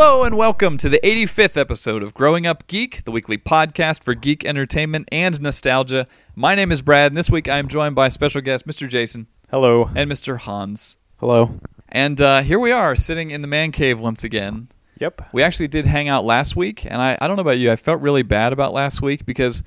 Hello and welcome to the 85th episode of Growing Up Geek, the weekly podcast for geek entertainment and nostalgia. My name is Brad, and this week I am joined by special guest Mr. Jason. Hello. And Mr. Hans. Hello. And here we are, sitting in the man cave once again. Yep. We actually did hang out last week, and I don't know about you, I felt really bad about last week because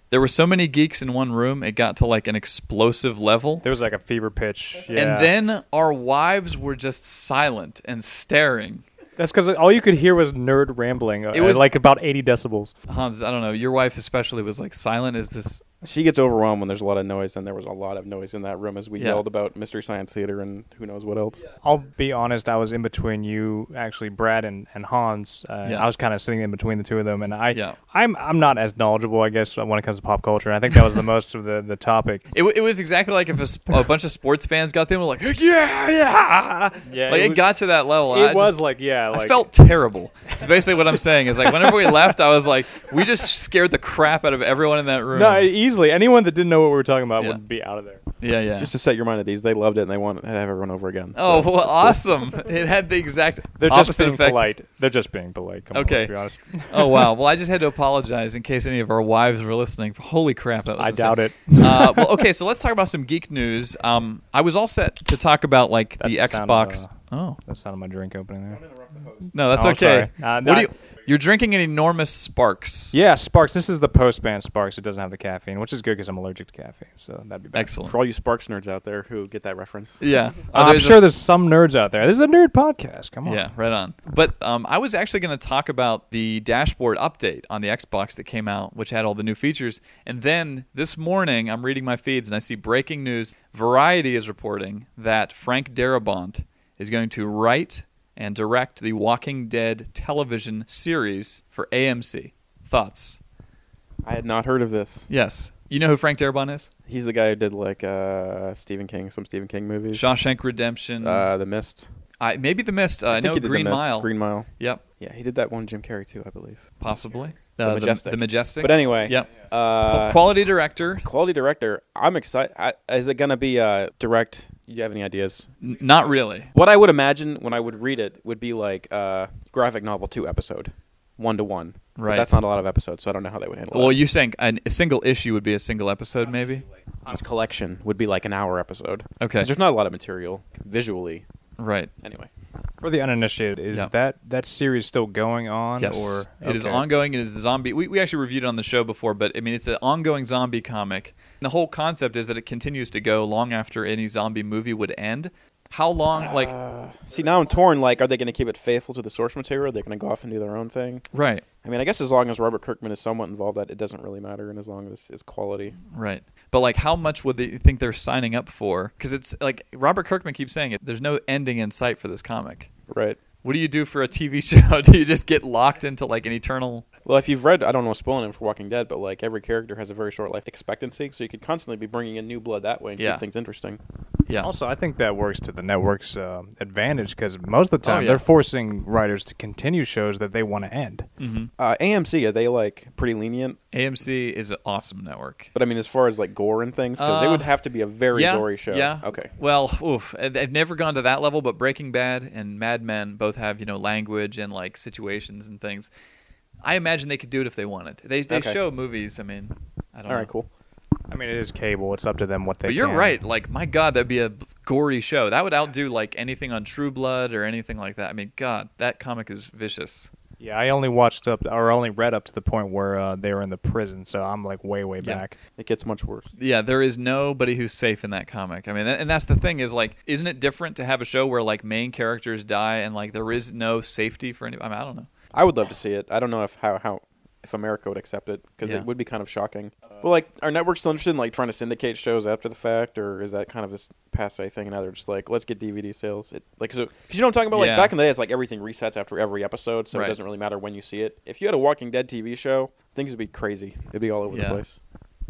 there were so many geeks in one room, it got to like an explosive level. There was like a fever pitch. Yeah. And then our wives were just silent and staring. That's because all you could hear was nerd rambling. It was like about 80 decibels. Hans, I don't know, your wife especially was like silent as this. She gets overwhelmed when there's a lot of noise, and there was a lot of noise in that room as we yelled about Mystery Science Theater and who knows what else. I'll be honest, I was in between you, actually, Brad and Hans. I was kind of sitting in between the two of them, and I'm not as knowledgeable, I guess, when it comes to pop culture. And I think that was the most of the topic. It was exactly like if a bunch of sports fans got there and were like, yeah. Like it got to that level. I felt terrible. It's basically what I'm saying is like whenever we left, I was like, we just scared the crap out of everyone in that room. No, easily. Anyone that didn't know what we were talking about would be out of there. Yeah. Just to set your mind at ease, they loved it and they wanted to have everyone over again. Oh, well, awesome. Cool. It had the exact They're opposite just being effect. polite. They're just being polite. Come on, let's be honest. Oh, wow. Well, I just had to apologize in case any of our wives were listening. Holy crap. That was insane. I doubt it. Well, okay, so let's talk about some geek news. I was all set to talk about like the Xbox. That sounded my drink opening there. No, that's okay. Sorry. You're drinking an enormous Sparks. Yeah, Sparks. This is the post-ban Sparks. It doesn't have the caffeine, which is good because I'm allergic to caffeine, so that'd be bad. Excellent. For all you Sparks nerds out there who get that reference. Yeah. I'm sure there's some nerds out there. This is a nerd podcast. Come on. Yeah, right on. But I was actually going to talk about the dashboard update on the Xbox that came out, which had all the new features. And then this morning, I'm reading my feeds, and I see breaking news. Variety is reporting that Frank Darabont is going to write and direct the Walking Dead television series for AMC. Thoughts? I had not heard of this. Yes. You know who Frank Darabont is? He's the guy who did like some Stephen King movies. Shawshank Redemption. The Mist. Maybe The Mist. I think he did Green The Mist. Mile. Green Mile. Yep. Yeah, he did that one Jim Carrey too, I believe. Possibly. The Majestic. The Majestic. But anyway. Yep. Quality director. Quality director. I'm excited. Is it going to be direct? Do you have any ideas? Not really. What I would imagine when I would read it would be like graphic novel 2 episode, 1-to-1. Right. But that's not a lot of episodes, so I don't know how they would handle it. Well, you're saying a single issue would be a single episode, maybe? Each collection would be like an hour episode. Okay. 'Cause there's not a lot of material visually. Right. Anyway. For the uninitiated, is that series still going on? Yes. Or It is ongoing. It is the zombie. We actually reviewed it on the show before, but I mean, it's an ongoing zombie comic. And the whole concept is that it continues to go long after any zombie movie would end. How long, See, now I'm torn. Like, are they going to keep it faithful to the source material? Are they going to go off and do their own thing? Right. I mean, I guess as long as Robert Kirkman is somewhat involved, that it doesn't really matter, and as long as it's quality. Right. But, like, how much would they think they're signing up for? Because it's, like, Robert Kirkman keeps saying it. There's no ending in sight for this comic. Right. What do you do for a TV show? Do you just get locked into, like, an eternal... Well, if you've read, I don't know spoiling it for Walking Dead, but, like, every character has a very short life expectancy, so you could constantly be bringing in new blood that way and keep things interesting. Yeah. Also, I think that works to the network's advantage because most of the time they're forcing writers to continue shows that they want to end. Mm-hmm. AMC, are they, like, pretty lenient? AMC is an awesome network. But, I mean, as far as, like, gore and things, because it would have to be a very gory show. Yeah. Okay. Well, I've never gone to that level, but Breaking Bad and Mad Men both have, language and, like, situations and things. I imagine they could do it if they wanted. They show movies. I mean, I don't know. All right, cool. I mean, it is cable. It's up to them what they But you're right. Like, my God, that'd be a gory show. That would outdo, like, anything on True Blood or anything like that. I mean, God, that comic is vicious. Yeah, I only only read up to the point where they were in the prison, so I'm, like, way back. It gets much worse. Yeah, there is nobody who's safe in that comic. I mean, and that's the thing is, like, isn't it different to have a show where, like, main characters die and, like, there is no safety for anybody? I mean, I don't know. I would love to see it. I don't know if America would accept it, because it would be kind of shocking. Well, like, are networks still interested in, like, trying to syndicate shows after the fact, or is that kind of this passe thing, and now they're just like, let's get DVD sales? Because you know what I'm talking about? Like, back in the day, it's like everything resets after every episode, so it doesn't really matter when you see it. If you had a Walking Dead TV show, things would be crazy. It'd be all over the place.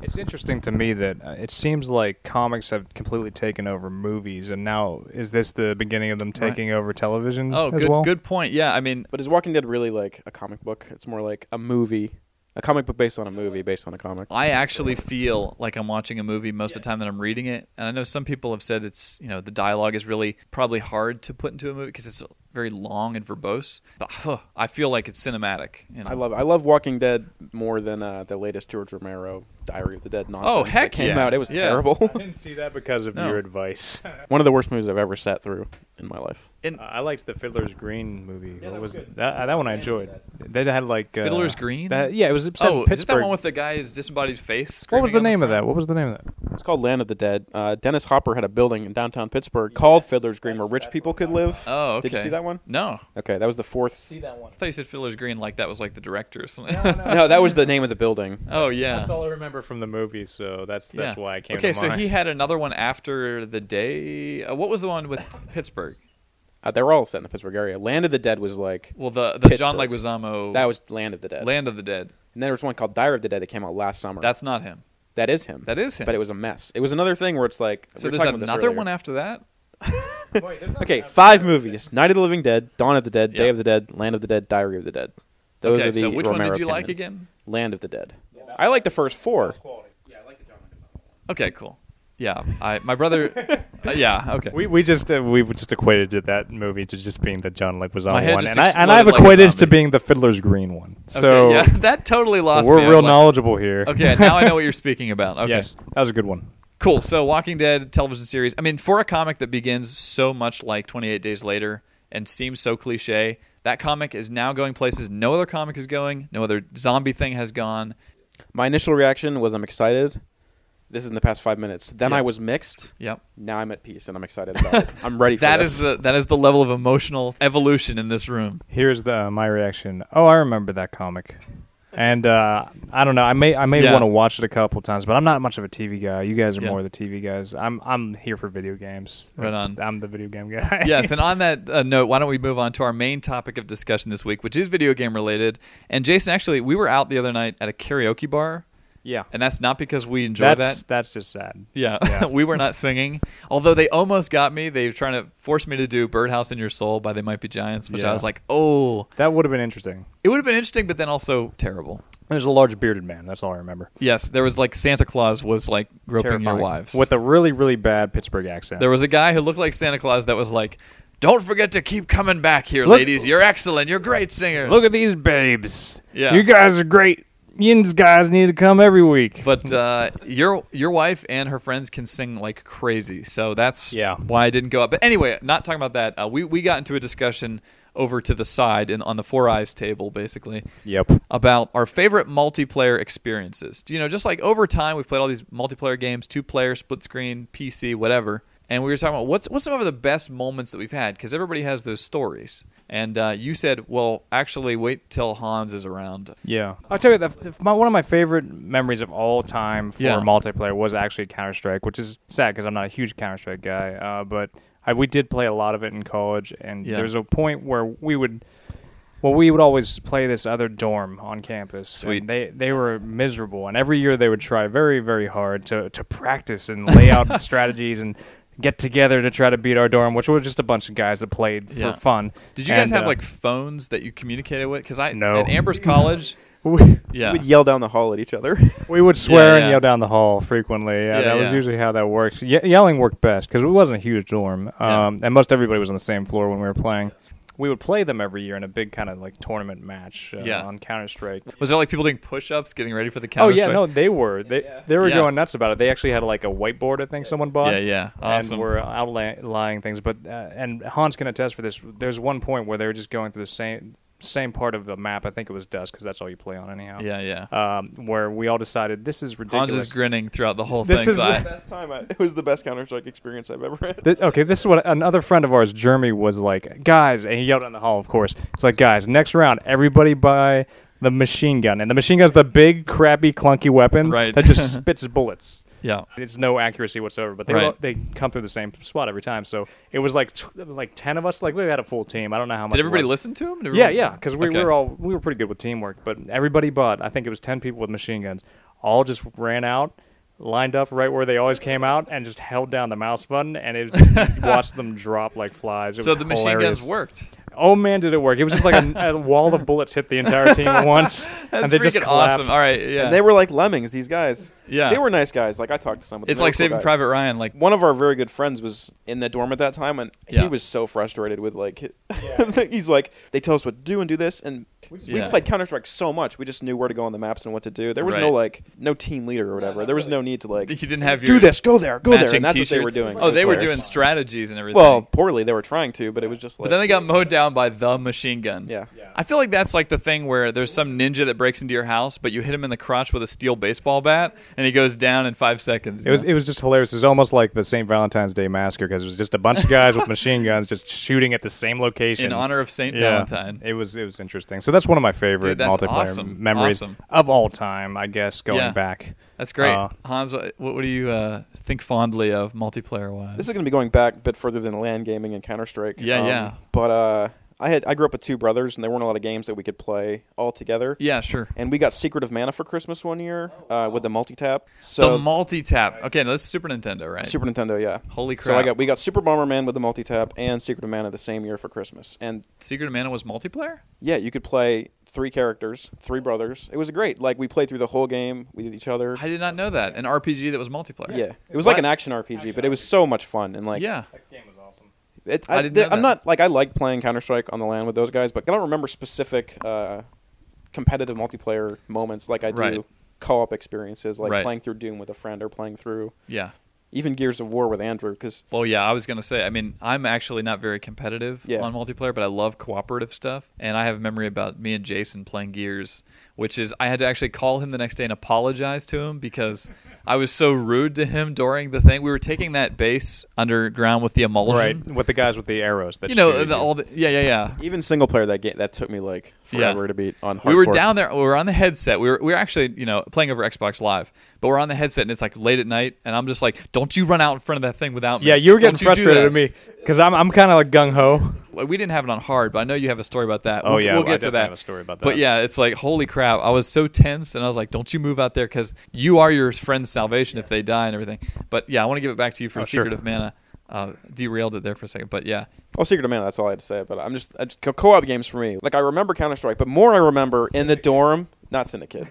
It's interesting to me that it seems like comics have completely taken over movies, and now is this the beginning of them taking over television? Oh, good point. Yeah, I mean, but is Walking Dead really like a comic book? It's more like a movie. A comic book based on a movie, based on a comic. I actually feel like I'm watching a movie most of the time that I'm reading it. And I know some people have said it's, the dialogue is really probably hard to put into a movie because it's very long and verbose. But I feel like it's cinematic. You know? I love Walking Dead more than the latest George Romero Diary of the Dead nonsense. Oh, heck that came out. It was terrible. I didn't see that because of your advice. One of the worst movies I've ever sat through in my life. I liked the Fiddler's Green movie. Yeah, what was good. that one I enjoyed. They had like Fiddler's Green? Yeah, it was set in is Pittsburgh. that one with the guy's disembodied face? What was the name of front? that? What was the name of that? It's called Land of the Dead. Dennis Hopper had a building in downtown Pittsburgh called Fiddler's Green where rich people could live. Oh, okay. Did you see that one? No. Okay, that was the fourth. See that one. I thought you said Fiddler's Green like that was like the director or something. No, that was the name of the building. Oh, yeah. That's all I remember from the movie, so that's why I came to Okay, so mind. he had another one after the day. What was the one with Pittsburgh? They were all set in the Pittsburgh area. Land of the Dead was like Well, the John Pittsburgh. Leguizamo. That was Land of the Dead. Land of the Dead. And then there was one called Diary of the Dead that came out last summer. That's not him. That is him. That is him. But it was a mess. It was another thing where it's like So we were there's talking about this another earlier. one after that? Okay, 5 movies: Night of the Living Dead, Dawn of the Dead, Day Yeah. of the Dead, Land of the Dead, Diary of the Dead. Those Okay, are the so which one Romero did you like canon. again? Land of the Dead. I like the first 4. Okay, cool. Yeah, my brother. Okay. We've just equated to that movie to just being the John Leguizamo My head one, just and I've exploded like a equated it to zombie. being the Fiddler's Green one. Okay, So yeah, that totally lost me. we're I real was like, knowledgeable here. Okay, now I know what you're speaking about. Okay. Yes, that was a good one. Cool. So, Walking Dead television series. I mean, for a comic that begins so much like 28 Days Later and seems so cliche, that comic is now going places no other comic is going, no other zombie thing has gone. My initial reaction was I'm excited. This is in the past 5 minutes. Then Yep. I was mixed. Yep. Now I'm at peace and I'm excited about it. I'm ready for That this. is the level of emotional evolution in this room. Here's my reaction. Oh, I remember that comic. And I don't know. I may Yeah. want to watch it a couple times, but I'm not much of a TV guy. You guys are Yeah. more the TV guys. I'm here for video games. Right on. I'm the video game guy. Yes, and on that note, why don't we move on to our main topic of discussion this week, which is video game related. And Jason, actually, we were out the other night at a karaoke bar. Yeah. And that's not because we enjoy that. That's just sad. Yeah, Yeah. we were not singing. Although they almost got me. They were trying to force me to do Birdhouse in Your Soul by They Might Be Giants, which I Yeah. was like, oh. That would have been interesting. It would have been interesting, but then also terrible. There's a large bearded man. That's all I remember. Yes, there was like Santa Claus was like groping Terrifying. your wives. With a really, really bad Pittsburgh accent. There was a guy who looked like Santa Claus that was like, don't forget to keep coming back here, Look- ladies. You're excellent. You're great singers. Look at these babes. Yeah. You guys are great. Yins guys need to come every week. But your wife and her friends can sing like crazy, so that's why I didn't go up. But anyway, not talking about that. We got into a discussion over to the side on the Four Eyes table, basically. Yep. About our favorite multiplayer experiences. You know, just like over time, we've played all these multiplayer games, 2-player, split screen, PC, whatever. And we were talking about what's some of the best moments that we've had, because everybody has those stories. And you said, well, actually, wait till Hans is around. Yeah. I'll tell you, one of my favorite memories of all time for multiplayer was actually Counter-Strike, which is sad because I'm not a huge Counter-Strike guy. But we did play a lot of it in college, and there's a point where we would always play this other dorm on campus. Sweet. And they were miserable, and every year they would try very, very hard to practice and lay out strategies and get together to try to beat our dorm, which was just a bunch of guys that played for fun. Did you guys have like phones that you communicated with? Because No. At Amber's college, We would yell down the hall at each other. We would swear and yell down the hall frequently. That was usually how that works. Yelling worked best because it wasn't a huge dorm, and most everybody was on the same floor when we were playing. We would play them every year in a big kind of like tournament match on Counter-Strike. Was there like people doing push-ups, getting ready for the Counter-Strike? Oh yeah, no, they were. They were going nuts about it. They actually had like a whiteboard, I think someone bought. Yeah, awesome. And were outlying things. But and Hans can attest for this. There's one point where they were just going through the same part of the map. I think it was dusk because that's all you play on anyhow. Yeah. Where we all decided this is ridiculous. Hans is grinning throughout the whole This thing. is so the Best time. It was the best Counter-Strike experience I've ever had. This is what another friend of ours, Jeremy, was like, guys, and he yelled in the hall, of course. It's like, guys, next round, everybody buy the machine gun. And the machine gun's the big, crappy, clunky weapon that just spits bullets. Yeah. It's no accuracy whatsoever, but they come through the same spot every time. So it was like 10 of us. Like we had a full team. I don't know how much. Did everybody it was. listen to him? Yeah, because we were pretty good with teamwork. But everybody bought. I think it was 10 people with machine guns. All just ran out, lined up right where they always came out, and just held down the mouse button, and it was just watched them drop like flies. It so was the hilarious. machine guns worked. Oh man, did it work! It was just like a wall of bullets hit the entire team at once, That's and they just freaking collapsed. awesome. All right, yeah. And they were like lemmings, these guys. Yeah. They were nice guys. Like, I talked to some of them. It's They were like cool Saving guys. Private Ryan. Like, one of our very good friends was in the dorm at that time, and he was so frustrated with, like, he's like, they tell us what to do and do this, and we played Counter-Strike so much, we just knew where to go on the maps and what to do. There was no team leader or whatever. There was no need to, like, you didn't have do this, go there, and that's t-shirts. what they were doing. Oh, they were doing strategies and everything. Well, poorly, they were trying to, but it was just like... But then they got mowed down by the machine gun. Yeah. I feel like that's like the thing where there's some ninja that breaks into your house, but you hit him in the crotch with a steel baseball bat, and he goes down in 5 seconds. It was just hilarious. It was almost like the St. Valentine's Day Massacre because it was just a bunch of guys with machine guns just shooting at the same location. In honor of St. Valentine. It was interesting. So that's one of my favorite multiplayer memories of all time, I guess, going back. That's great. Hans, what do you think fondly of multiplayer-wise? This is going to be going back a bit further than LAN gaming and Counter-Strike. Yeah. But I grew up with two brothers, and there weren't a lot of games that we could play all together. Yeah, sure. And we got Secret of Mana for Christmas one year with the multi-tap. So the multi-tap. Okay, that's Super Nintendo, right? Super Nintendo, yeah. Holy crap. So we got Super Bomberman with the multi-tap and Secret of Mana the same year for Christmas. And Secret of Mana was multiplayer? Yeah, you could play 3 characters, 3 brothers. It was great. Like, we played through the whole game with each other. I did not know that. An RPG that was multiplayer. Yeah. It was like an action RPG, but it was so much fun. And, like, yeah. That game was awesome. I'm not like I like playing Counter-Strike on the LAN with those guys, but I don't remember specific competitive multiplayer moments like I do co-op experiences, like playing through Doom with a friend or playing through even Gears of War with Andrew. Well, yeah, I was going to say, I mean, I'm actually not very competitive on multiplayer, but I love cooperative stuff. And I have a memory about me and Jason playing Gears, which is I had to actually call him the next day and apologize to him because I was so rude to him during the thing. We were taking that base underground with the emulsion. Right, with the guys with the arrows. That Even single player, that took me like forever to beat on hardcore. We were down there. We were on the headset. We were actually, playing over Xbox Live. But we're on the headset, and it's like late at night, and I'm just like, don't you run out in front of that thing without me. Yeah, you were getting frustrated at me because I'm kind of like gung-ho. Well, we didn't have it on hard, but I know you have a story about that. We'll get to that. Have a story about that. But yeah, it's like, holy crap. I was so tense, and I was like, don't you move out there because you are your friend's salvation if they die and everything. But yeah, I want to give it back to you for Secret of Mana. Derailed it there for a second, but yeah. Oh, Secret of Mana, that's all I had to say. But I'm just co-op games for me. Like, I remember Counter-Strike, but more I remember in the dorm, not Syndicate.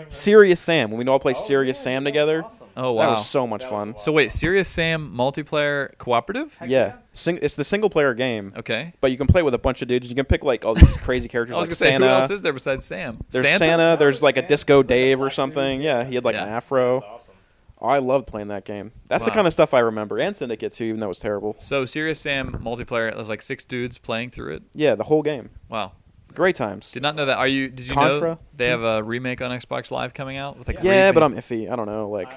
Serious Sam, when we all play Serious Sam together. Awesome. Oh, wow. That was so much fun. So wait, Serious Sam multiplayer cooperative? Yeah. It's the single-player game. Okay. But you can play with a bunch of dudes. You can pick, like, all these crazy characters I was like gonna Santa. Say, who else is there besides Sam? There's Santa? There's, like, a Disco Dave or something. Yeah, he had, like, an afro. Oh, I loved playing that game. That's the kind of stuff I remember. And Syndicate, too, even though it was terrible. So, Serious Sam multiplayer, it was like 6 dudes playing through it? Yeah, the whole game. Wow. Great times. Did not know that. Did you Contra? know they have a remake on Xbox Live coming out? With like but I'm iffy. I don't know. Like,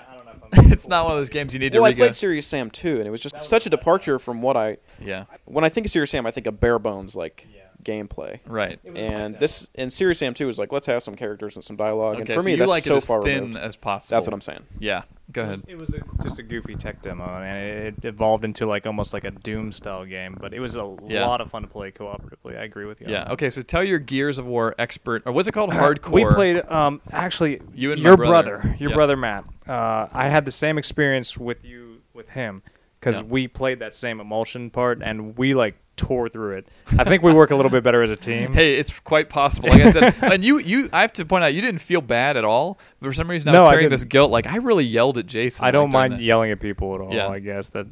it's not one of those games you need to I played Serious Sam 2, and it was just such a departure from what when I think of Serious Sam, I think of bare bones, like, gameplay. Right. And Serious Sam 2 is like, let's have some characters and some dialogue. Okay, and for me, that's like so it far as thin removed. as possible. That's what I'm saying. Yeah. Go ahead. It was just a goofy tech demo, and it evolved into like almost like a Doom-style game. But it was a lot of fun to play cooperatively. I agree with you. Yeah. Okay. So tell your Gears of War expert, or what's it called? Hardcore. We played. Actually, you and your my brother. Your brother Matt. I had the same experience with him because we played that same emulsion part, and we like tore through it. I think we work a little bit better as a team. Hey, it's quite possible. Like I said, and I have to point out, you didn't feel bad at all. For some reason, I was carrying this guilt. Like, I really yelled at Jason. I don't mind yelling at people at all. Yeah. I guess that.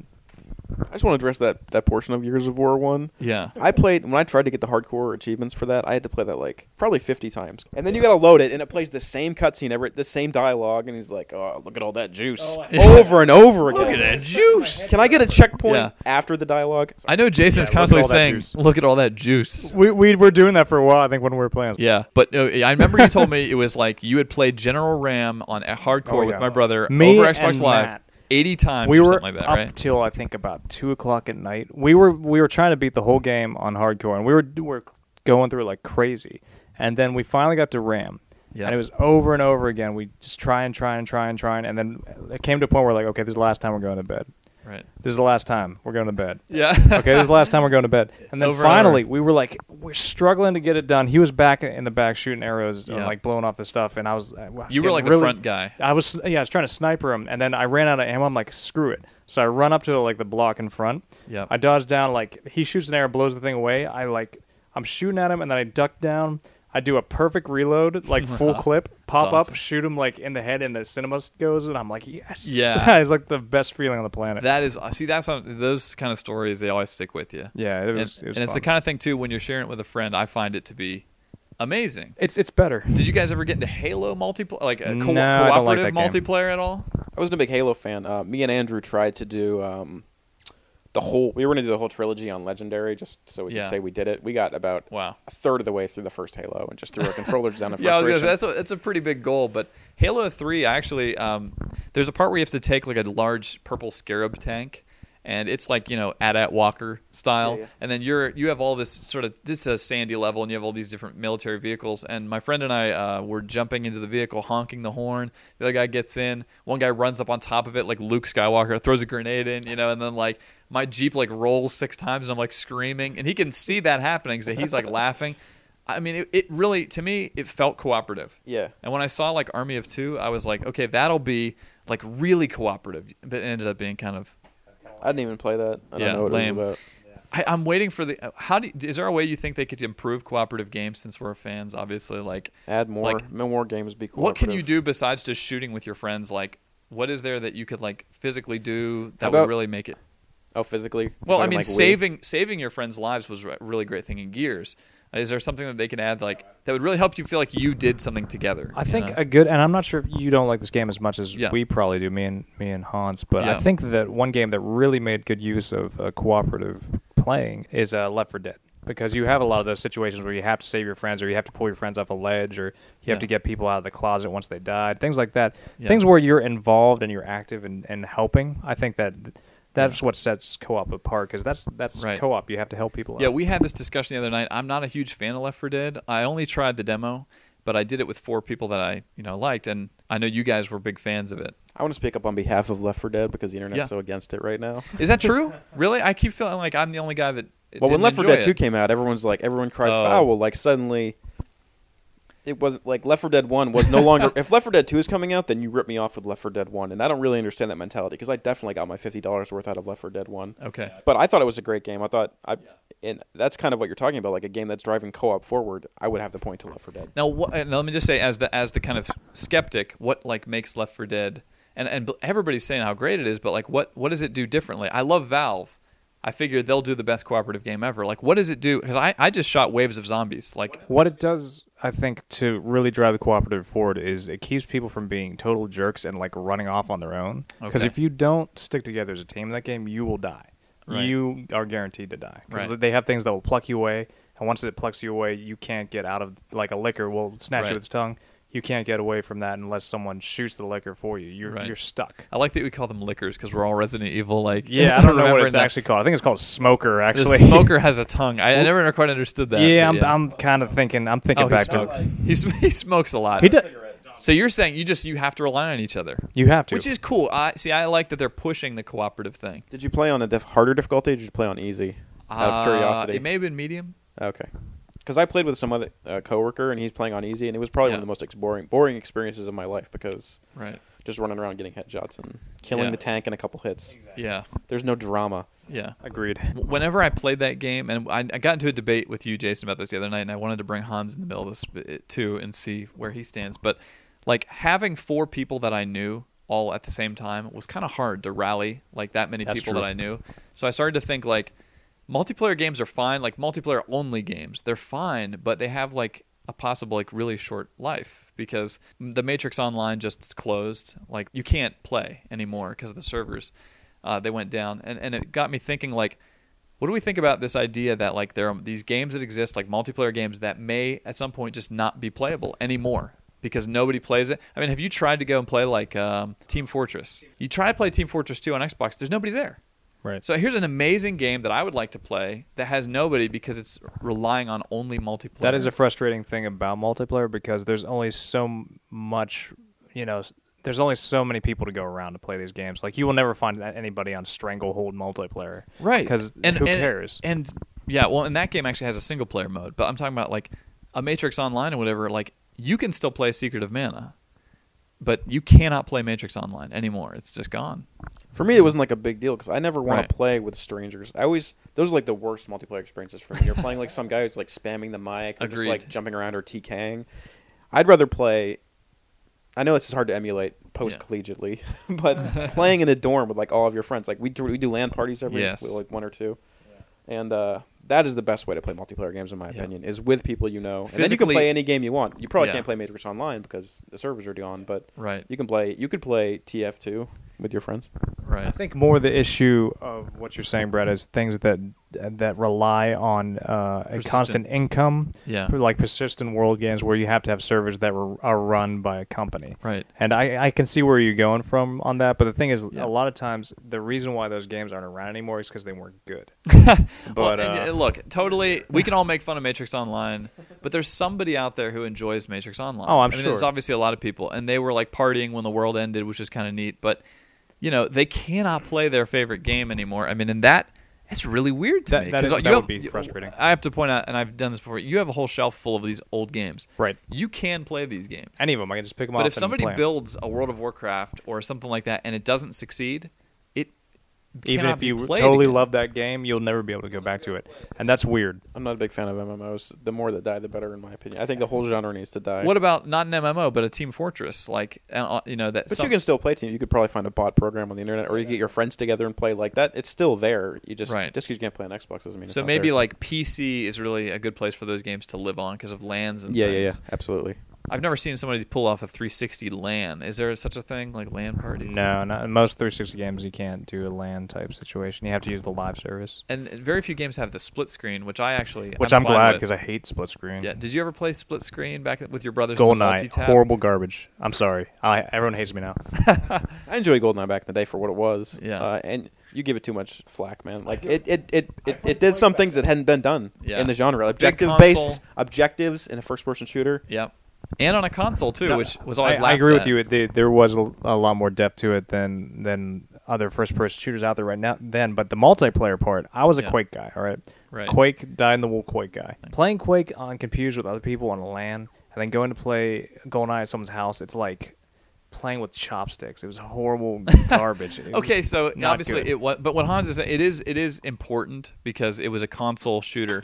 I just want to address that portion of Gears of War 1. Yeah. When I tried to get the hardcore achievements for that, I had to play that like probably 50 times. And then you got to load it, and it plays the same cutscene, the same dialogue, and he's like, oh, look at all that juice. Over and over again. Look at that juice. Can I get a checkpoint after the dialogue? I know Jason's constantly saying, look at all that juice. We were doing that for a while, I think, when we were playing. Yeah. But I remember you told me it was like you had played General RAM on hardcore with my brother over Xbox Live. Matt. 80 times or something like that, right? Up till I think about 2 o'clock at night. We were trying to beat the whole game on hardcore, and we were going through it like crazy. And then we finally got to RAM. Yeah. And it was over and over again. We just try, and then it came to a point where like, okay, this is the last time we're going to bed. Right. This is the last time we're going to bed. Yeah. Okay, this is the last time we're going to bed. And then finally, we're struggling to get it done. He was back in the back shooting arrows, like blowing off the stuff, and I was you were like the front guy. I was trying to sniper him, and then I ran out of ammo. I'm like, screw it. So I run up to like the block in front. Yeah. I dodge down, like he shoots an arrow, blows the thing away. I'm shooting at him, and then I duck down. I do a perfect reload, like full clip, pop awesome. up, shoot him like in the head, and the cinema goes, and I'm like, yes. Yeah. It's like the best feeling on the planet. That is, see, those kind of stories, they always stick with you. Yeah, it was and fun. it's the kind of thing too. When you're sharing it with a friend, I find it to be amazing. It's better. Did you guys ever get into Halo multiplayer, like a No, I don't like cooperative that game. multiplayer at all? I wasn't a big Halo fan. Me and Andrew tried to do we were going to do the whole trilogy on Legendary just so we could say we did it. We got about a third of the way through the first Halo and just threw our controllers down in frustration. Yeah, I was gonna say, that's a pretty big goal. But Halo 3, actually, there's a part where you have to take like a large purple Scarab tank, and it's like, AT-AT Walker style. Yeah. And then you have all this sort of, this is a sandy level, and you have all these different military vehicles. And my friend and I were jumping into the vehicle, honking the horn. The other guy gets in. One guy runs up on top of it like Luke Skywalker, throws a grenade in, and then like my Jeep like rolls 6 times, and I'm like screaming. And he can see that happening, so he's like laughing. I mean, it really, to me, it felt cooperative. Yeah. And when I saw like Army of Two, I was like, okay, that'll be like really cooperative. But it ended up being kind of, I didn't even play that. I don't know what lame. it was about. I'm waiting for is there a way you think they could improve cooperative games, since we're fans, obviously? Like, add more games, be cooperative. What can you do besides just shooting with your friends? Like, what is there that you could like physically do that would really make it? Oh, physically? Well, I mean, like saving your friends' lives was a really great thing in Gears. Is there something that they can add like that would really help you feel like you did something together? I think a good, and I'm not sure if you don't like this game as much as we probably do, me and Hans, but I think that one game that really made good use of cooperative playing is Left 4 Dead, because you have a lot of those situations where you have to save your friends, or you have to pull your friends off a ledge, or you have to get people out of the closet once they died, things like that. Things where you're involved and you're active and helping. I think that's what sets co-op apart, because that's right. Co-op. You have to help people out. Yeah, we had this discussion the other night. I'm not a huge fan of Left 4 Dead. I only tried the demo, but I did it with 4 people that I liked, and I know you guys were big fans of it. I want to speak up on behalf of Left 4 Dead because the internet's so against it right now. Is that true? Really? I keep feeling like I'm the only guy that when Left 4 Dead 2 came out, everyone cried foul. Like, suddenly it wasn't like Left 4 Dead 1 was no longer. If Left 4 Dead 2 is coming out, then you rip me off with Left 4 Dead 1, and I don't really understand that mentality, because I definitely got my $50 worth out of Left 4 Dead 1. Okay, but I thought it was a great game. And that's kind of what you're talking about, like a game that's driving co-op forward. I would have to point to Left 4 Dead. Now, let me just say, as the kind of skeptic, what like makes Left 4 Dead, and everybody's saying how great it is, but like what does it do differently? I love Valve. I figured they'll do the best cooperative game ever. Like, what does it do? Because I just shot waves of zombies. Like, what it does, I think, to really drive the cooperative forward is it keeps people from being total jerks and like running off on their own. Because if you don't stick together as a team in that game, you will die. Right. You are guaranteed to die, because they have things that will pluck you away, and once it plucks you away, you can't get out of, like a licker will snatch you with its tongue. You can't get away from that unless someone shoots the licker for you. You're stuck. I like that we call them lickers, because we're all Resident Evil. Like, yeah, I don't know what it's actually called. I think it's called Smoker. Actually, the Smoker has a tongue. I never quite understood that. Yeah, I'm kind of thinking. I'm thinking back to it. He smokes a lot. He does. So you're saying you have to rely on each other. You have to, which is cool. I like that they're pushing the cooperative thing. Did you play on a harder difficulty, or did you play on easy? Out of curiosity, it may have been medium. Okay. Because I played with some other coworker, and he's playing on easy, and it was probably one of the most boring experiences of my life, because just running around getting headshots and killing the tank in a couple hits. Exactly. Yeah. There's no drama. Yeah. Agreed. Whenever I played that game, and I got into a debate with you, Jason, about this the other night, and I wanted to bring Hans in the middle of this too and see where he stands. But like, having 4 people that I knew all at the same time was kind of hard to rally like that many people that I knew. So I started to think, like, multiplayer games are fine, like multiplayer only games. They're fine, but they have like a possible like really short life, because the Matrix Online just closed. Like, you can't play anymore because of the servers. They went down, and it got me thinking, like, what do we think about this idea that like there are these games that exist, like multiplayer games, that may at some point just not be playable anymore because nobody plays it? I mean, have you tried to go and play like Team Fortress? You try to play Team Fortress 2 on Xbox, there's nobody there. Right. So here's an amazing game that I would like to play that has nobody, because it's relying on only multiplayer. That is a frustrating thing about multiplayer, because there's only so much, there's only so many people to go around to play these games. Like, you will never find anybody on Stranglehold multiplayer. Right. Because who cares? And that game actually has a single player mode, but I'm talking about like a Matrix Online or whatever. Like, you can still play Secret of Mana, but you cannot play Matrix Online anymore. It's just gone. For me, it wasn't like a big deal because I never want Right. to play with strangers. Those are like the worst multiplayer experiences for me. You're playing like some guy who's like spamming the mic or just Agreed. like jumping around or TKing. I'd rather play. I know this is hard to emulate post-collegiately, but playing in a dorm with like all of your friends, like we do LAN parties every Yes. like 1 or 2, and that is the best way to play multiplayer games in my opinion. Is with people you know, and then you can play any game you want. You probably can't play Matrix Online because the servers are gone, but Right. you can play. You could play TF2 with your friends. Right. I think more the issue of what you're saying, Brett, is things that rely on a constant income, Yeah. like persistent world games where you have to have servers that are run by a company. Right. And I can see where you're going from on that, but the thing is, Yeah. a lot of times the reason why those games aren't around anymore is because they weren't good. Well, But and, look, totally, we can all make fun of Matrix Online, but there's somebody out there who enjoys Matrix Online. Oh, I'm I mean, sure. There's obviously a lot of people, and they were like partying when the world ended, which is kind of neat. But they cannot play their favorite game anymore. I mean, and that's really weird to me. That would be frustrating. I have to point out, and I've done this before. You have a whole shelf full of these old games. Right. You can play these games. Any of them, I can just pick them up. But if and somebody play 'em. builds a World of Warcraft or something like that and it doesn't succeed, it Even cannot if be you played totally again. love that game, you'll never be able to go back to it, and that's weird. I'm not a big fan of MMOs. The more that die, the better, in my opinion. I think the whole genre needs to die. What about not an MMO, but a Team Fortress? Like, that. But you can still play Team. You could probably find a bot program on the internet, or you get your friends together and play like that. It's still there. You just because you can't play on Xbox doesn't mean it's so not maybe there. like PC is really a good place for those games to live on because of LANs and yeah, things. absolutely. I've never seen somebody pull off a 360 LAN. Is there such a thing like LAN parties? No, not in most 360 games. You can't do a LAN type situation. You have to use the live service. And very few games have the split screen, which I'm I'm glad with. because I hate split screen. Yeah. Did you ever play split screen back with your brothers? in the GoldenEye, multi-tab? horrible garbage. I'm sorry. Everyone hates me now. I enjoy GoldenEye back in the day for what it was. Yeah. And you give it too much flack, man. Like it did some things that hadn't been done in the genre. Objectives in a first-person shooter. Yep. And on a console too, which was always I laughed agree at. with you. There was a lot more depth to it than other first-person shooters out there right now. But the multiplayer part, I was a Quake guy. All right. Right. Quake, dyed-in-the-wool Quake guy. Playing Quake on computers with other people on a LAN, and then going to play GoldenEye at someone's house, it's like playing with chopsticks. It was horrible garbage. Okay, so not obviously good. it was, but what Hans is saying, it is important because it was a console shooter.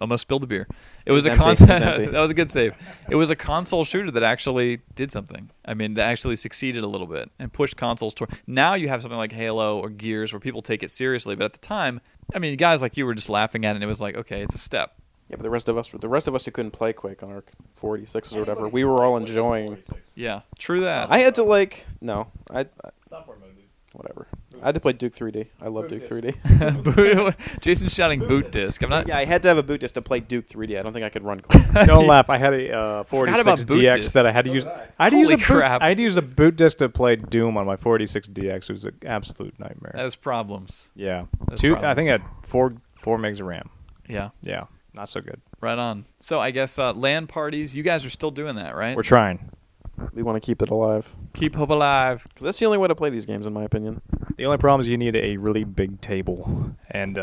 Almost spilled the beer. It was a empty. It was empty. That was a good save. It was a console shooter that actually did something. I mean, that actually succeeded a little bit and pushed consoles toward. Now you have something like Halo or Gears where people take it seriously, but at the time, I mean, guys like you were just laughing at it, and it was like, okay, it's a step. Yeah, but the rest of us who couldn't play Quake on our 46s or whatever, we were all enjoying. Yeah, true that. I had to whatever. I had to play Duke 3D. I love Duke 3D. Jason's shouting boot disc. I'm not. Yeah, I had to have a boot disc to play Duke 3D. I don't think I could run Quake. Don't laugh. I had a 46 about boot DX disc. that I had to use. I Holy crap. I had to use a boot disc to play Doom on my 46 DX. It was an absolute nightmare. That has problems. Yeah, That's I problems. think I had four megs of RAM. Yeah, Yeah, not so good. right on. So I guess LAN parties. You guys are still doing that, right? We're trying. We want to keep it alive. Keep hope alive. 'Cause that's the only way to play these games, in my opinion. The only problem is you need a really big table and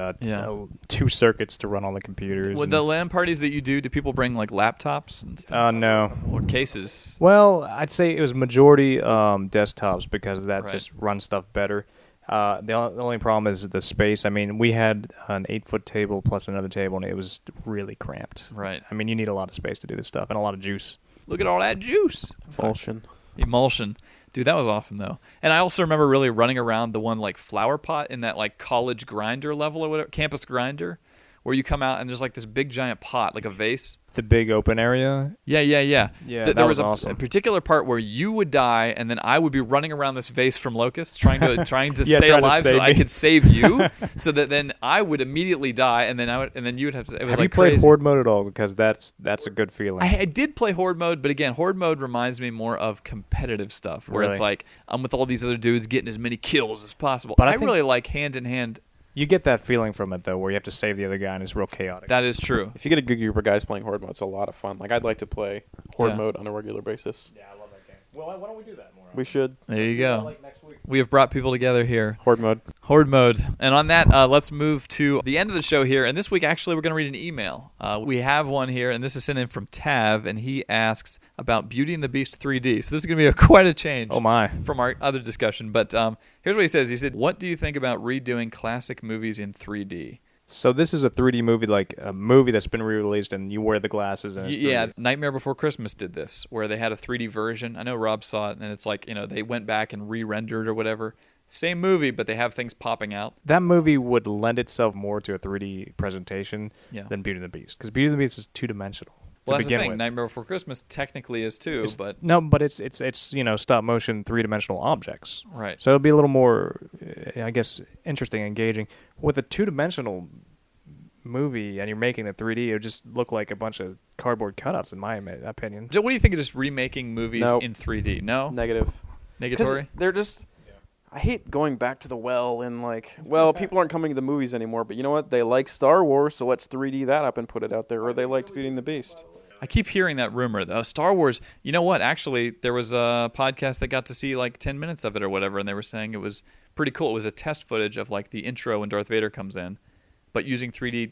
2 circuits to run on the computers. With the LAN parties that you do people bring like laptops and stuff No. or cases? Well, I'd say it was majority desktops because that Right. just runs stuff better. The only problem is the space. I mean, we had an 8-foot table plus another table, and it was really cramped. Right. I mean, you need a lot of space to do this stuff and a lot of juice. Look at all that juice. Emulsion. Dude, that was awesome though. And I also remember really running around the one like flower pot in that like college grinder level or whatever, campus grinder, where you come out and there's like this big giant pot, like a vase. The big open area. Yeah. Yeah, that There was was awesome. a particular part where you would die, and then I would be running around this vase from locusts, trying to Yeah, stay trying to alive so save that I me. could save you, so that then I would immediately die, and then you would have to. It was Have like you played crazy. Horde mode at all? Because that's a good feeling. I did play Horde mode, but again, Horde mode reminds me more of competitive stuff, where it's Really? like I'm with all these other dudes getting as many kills as possible. But I I think- really like hand in hand. You get that feeling from it though, where you have to save the other guy, and it's real chaotic. That is true. If you get a good group of guys playing Horde mode, it's a lot of fun. Like, I'd like to play Horde Yeah. mode on a regular basis. Yeah, I love that game. Well, why don't we do that more? We should. There you go. Like next week. We have brought people together here. Horde mode. Horde mode. And on that, let's move to the end of the show here. And this week, actually, we're going to read an email. We have one here, and this is sent in from Tav, and he asks about Beauty and the Beast 3D. So this is going to be quite a change from our other discussion. But here's what he says. He said, what do you think about redoing classic movies in 3D? So this is a 3D movie, like a movie that's been re-released, and you wear the glasses. And it's 3D. Yeah, Nightmare Before Christmas did this, where they had a 3D version. I know Rob saw it, and it's like, they went back and re-rendered or whatever. Same movie, but they have things popping out. That movie would lend itself more to a 3D presentation than Beauty and the Beast, because Beauty and the Beast is two-dimensional. Well, that's the thing. Nightmare Before Christmas technically is too, but it's stop motion 3-dimensional objects. Right. So it'll be a little more, I guess, interesting, engaging. With a 2-dimensional movie and you're making it 3D, it would just look like a bunch of cardboard cutouts, in my opinion. What do you think of just remaking movies in 3D? No? Negative. Negatory? They're just... I hate going back to the well and people aren't coming to the movies anymore, but you know what? They like Star Wars, so let's 3D that up and put it out there, or they liked Beauty and the Beast. I keep hearing that rumor, though. Star Wars, you know what? Actually, there was a podcast that got to see 10 minutes of it or whatever, and they were saying it was pretty cool. It was a test footage of the intro when Darth Vader comes in, but using 3D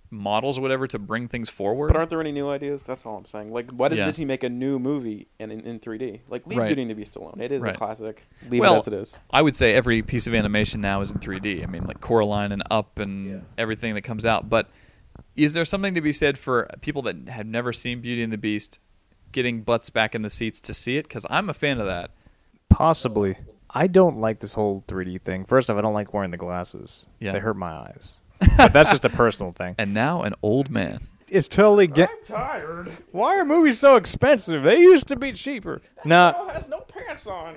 models or whatever to bring things forward. But aren't there any new ideas? That's all I'm saying. Why does Disney make a new movie in 3D? Leave Beauty and the Beast alone. It is a classic. Leave it as it is. I would say every piece of animation now is in 3D. I mean, Coraline and Up and everything that comes out. But is there something to be said for people that have never seen Beauty and the Beast getting butts back in the seats to see it? Because I'm a fan of that. Possibly. I don't like this whole 3D thing. First off, I don't like wearing the glasses. Yeah. They hurt my eyes. But that's just a personal thing. And now an old man. It's totally I'm tired. Why are movies so expensive? They used to be cheaper. No, has no pants on.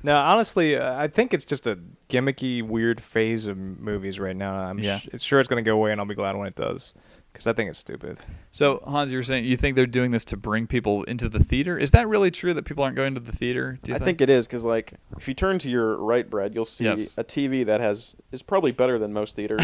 No, honestly, I think it's just a gimmicky, weird phase of movies right now. I'm sure it's going to go away, and I'll be glad when it does, because I think it's stupid. So, Hans, you were saying you think they're doing this to bring people into the theater? Is that really true that people aren't going to the theater? I think it is, because if you turn to your right, Brad, you'll see a TV that is probably better than most theaters.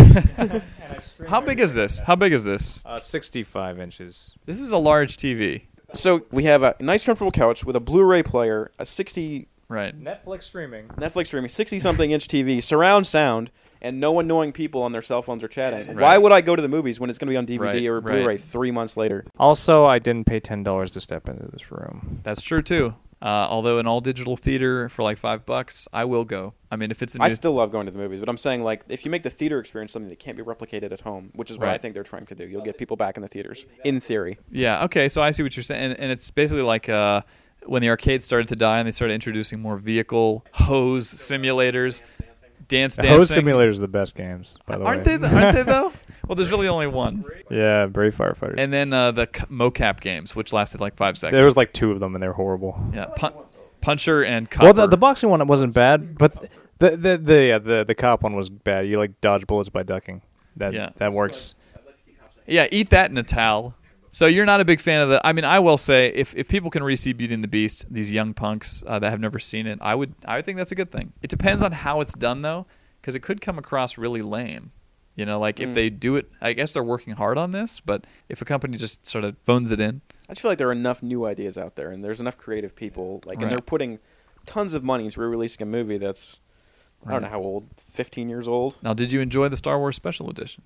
How big is this? 65 inches. This is a large TV. So we have a nice, comfortable couch with a Blu-ray player, a 60... Right. Netflix streaming, 60-something inch TV, surround sound, and no one knowing people on their cell phones are chatting. Right. Why would I go to the movies when it's going to be on DVD or Blu-ray 3 months later? Also, I didn't pay $10 to step into this room. That's true, too. Although an all-digital theater for $5, I will go. I mean, if it's I still love going to the movies, but I'm saying, if you make the theater experience something that can't be replicated at home, which is what I think they're trying to do, you'll get people back in the theaters, in theory. Yeah, okay, so I see what you're saying. And it's basically when the arcades started to die and they started introducing more vehicle hose simulators, dance dancing. Hose simulators are the best games, by the way. Aren't they, though? Well, there's really only one. Yeah, Brave Firefighters. And then the mocap games, which lasted 5 seconds. There was 2 of them, and they're horrible. Yeah, Puncher and Copper. Well, the boxing one wasn't bad, but the cop one was bad. You dodge bullets by ducking. That works. Yeah, eat that in a towel. So you're not a big fan of the... I mean, I will say, if people can re-see Beauty and the Beast, these young punks that have never seen it, I would think that's a good thing. It depends on how it's done, though, because it could come across really lame. If they do it... I guess they're working hard on this, but if a company just sort of phones it in... I just feel like there are enough new ideas out there, and there's enough creative people, and they're putting tons of money into re-releasing a movie that's... I don't know how old, 15 years old. Now, did you enjoy the Star Wars Special Edition?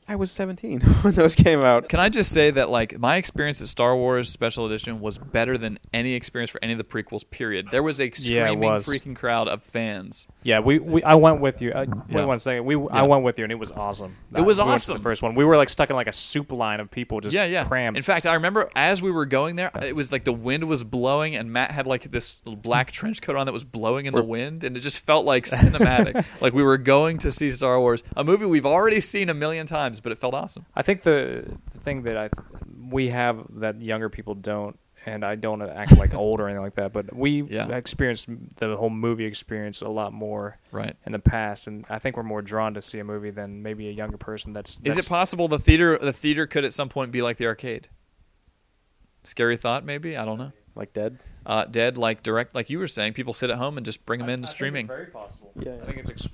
I was 17 when those came out. Can I just say that my experience at Star Wars Special Edition was better than any experience for any of the prequels, period. There was a screaming freaking crowd of fans. Yeah, I went with you. Wait 1 second. I went with you, and it was awesome. It was awesome. The first one. We were stuck in a soup line of people just crammed. In fact, I remember as we were going there, it was the wind was blowing, and Matt had this little black trench coat on that was blowing in the wind, and it just felt cinematic. We were going to see Star Wars, a movie we've already seen a million times, but it felt awesome. I think the thing that we have that younger people don't, and I don't act old or anything like that, but we experienced the whole movie experience a lot more in the past, and I think we're more drawn to see a movie than maybe a younger person. Is it possible the theater could at some point be like the arcade? Scary thought, maybe? I don't know. Like dead? Dead, like direct, like you were saying, people sit at home and just bring them in streaming. Think it's very possible. Yeah.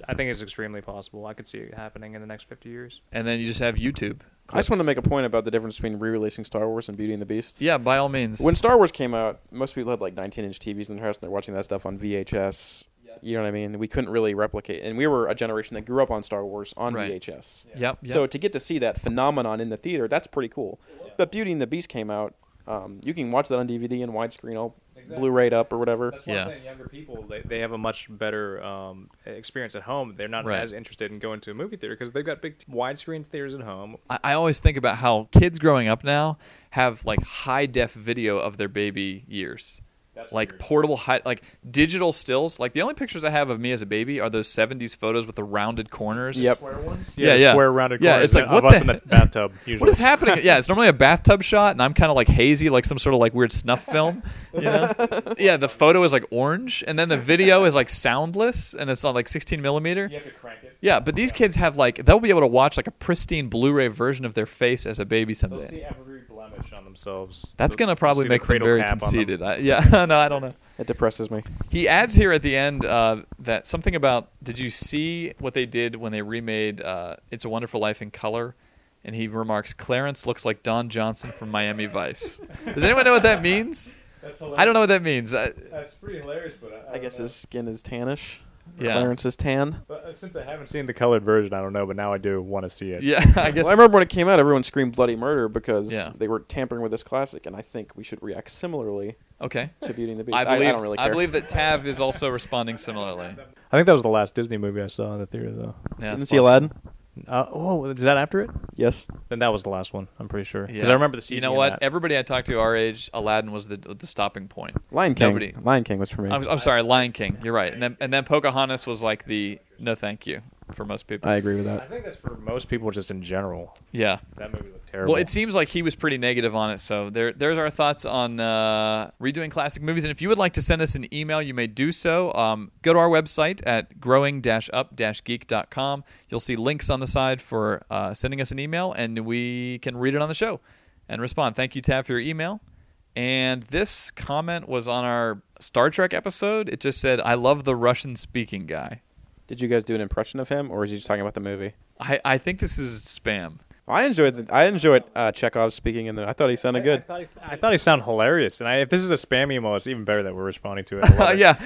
I think it's extremely possible. I could see it happening in the next 50 years. And then you just have YouTube clips. I just want to make a point about the difference between re-releasing Star Wars and Beauty and the Beast. Yeah, by all means. When Star Wars came out, most people had like 19-inch TVs in their house and they're watching that stuff on VHS. You know what I mean? We couldn't really replicate. And we were a generation that grew up on Star Wars on VHS. Yep. So to get to see that phenomenon in the theater, that's pretty cool. But Beauty and the Beast came out. You can watch that on DVD and widescreen, all Blu-rayed up or whatever. That's why I'm saying younger people, they have a much better experience at home. They're not as interested in going to a movie theater because they've got big widescreen theaters at home. I always think about how kids growing up now have like high-def video of their baby years. That's like weird. Portable, like digital stills. Like the only pictures I have of me as a baby are those 70s photos with the rounded corners. Yep. Square ones? Yeah. Square rounded corners. Yeah, it's like, what us in a bathtub, usually. What is happening? Yeah, it's normally a bathtub shot, and I'm kind of like hazy, like some sort of like weird snuff film. You know? Yeah, the photo is like orange, and then the video is like soundless, and it's on like 16 millimeter. You have to crank it. Yeah, but these kids have like, they'll be able to watch like a pristine Blu-ray version of their face as a baby someday. They'll see every blemish on themselves. That's going to probably make them very conceited. No, I don't know. It depresses me. He adds here at the end that something about, did you see what they did when they remade It's a Wonderful Life in color? And he remarks, Clarence looks like Don Johnson from Miami Vice. Does anyone know what that means? That's hilarious. I don't know what that means. That's pretty hilarious. But I guess his skin is tannish. Yeah. Clarence is tan. But since I haven't seen the colored version, I don't know, but now I do want to see it. Yeah, I guess. Well, I remember when it came out, everyone screamed bloody murder because they were tampering with this classic, and I think we should react similarly to Beauty and the Beast. I don't really care. I believe that Tav is also responding similarly. I think that was the last Disney movie I saw in the theater, though. Yeah, Didn't see Aladdin? Is that after it? Yes. Then that was the last one, I'm pretty sure. Because I remember the season. You know what? Everybody I talked to our age, Aladdin was the stopping point. Lion King. Lion King was for me. I'm sorry, Lion King. You're right. And then Pocahontas was like the no thank you for most people. I agree with that. I think that's for most people just in general. Yeah. That movie looked terrible. Well, it seems like he was pretty negative on it. So there's our thoughts on redoing classic movies. And if you would like to send us an email, you may do so. Go to our website at growing-up-geek.com. You'll see links on the side for sending us an email, and we can read it on the show and respond. Thank you, Tav, for your email. And this comment was on our Star Trek episode. It just said, I love the Russian-speaking guy. Did you guys do an impression of him, or was he just talking about the movie? I think this is spam. I enjoyed Chekhov speaking in the. I thought he sounded good. I thought he sounded hilarious, and if this is a spam email, it's even better that we're responding to it. Yeah,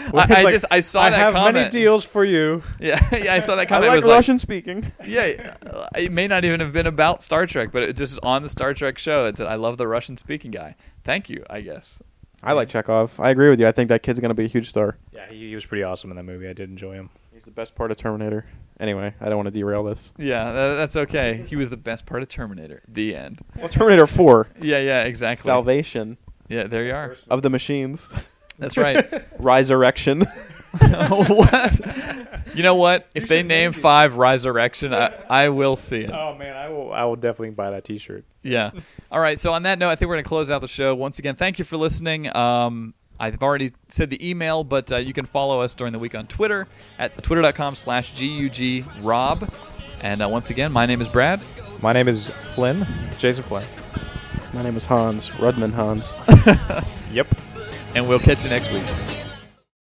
I saw that comment. I have many deals for you. Yeah, I saw that comment. I like Russian speaking. Yeah, it may not even have been about Star Trek, but it just on the Star Trek show. It said, "I love the Russian speaking guy." Thank you, I guess. I like Chekhov. I agree with you. I think that kid's gonna be a huge star. Yeah, he was pretty awesome in that movie. I did enjoy him. He's the best part of Terminator. Anyway, I don't want to derail this. Yeah, that's okay. He was the best part of Terminator. The end. Well, Terminator 4. Yeah, exactly. Salvation. Yeah, there you are. Of the machines. That's right. Riserection. What? You know what? If they name 5 Riserection, I will see it. Oh man, I will definitely buy that T-shirt. Yeah. All right. So on that note, I think we're going to close out the show. Once again, thank you for listening. I've already said the email, but you can follow us during the week on Twitter at twitter.com/GUGRob. And once again, my name is Brad. My name is Flynn. Jason Flynn. My name is Hans. Rudman Hans. Yep. And we'll catch you next week.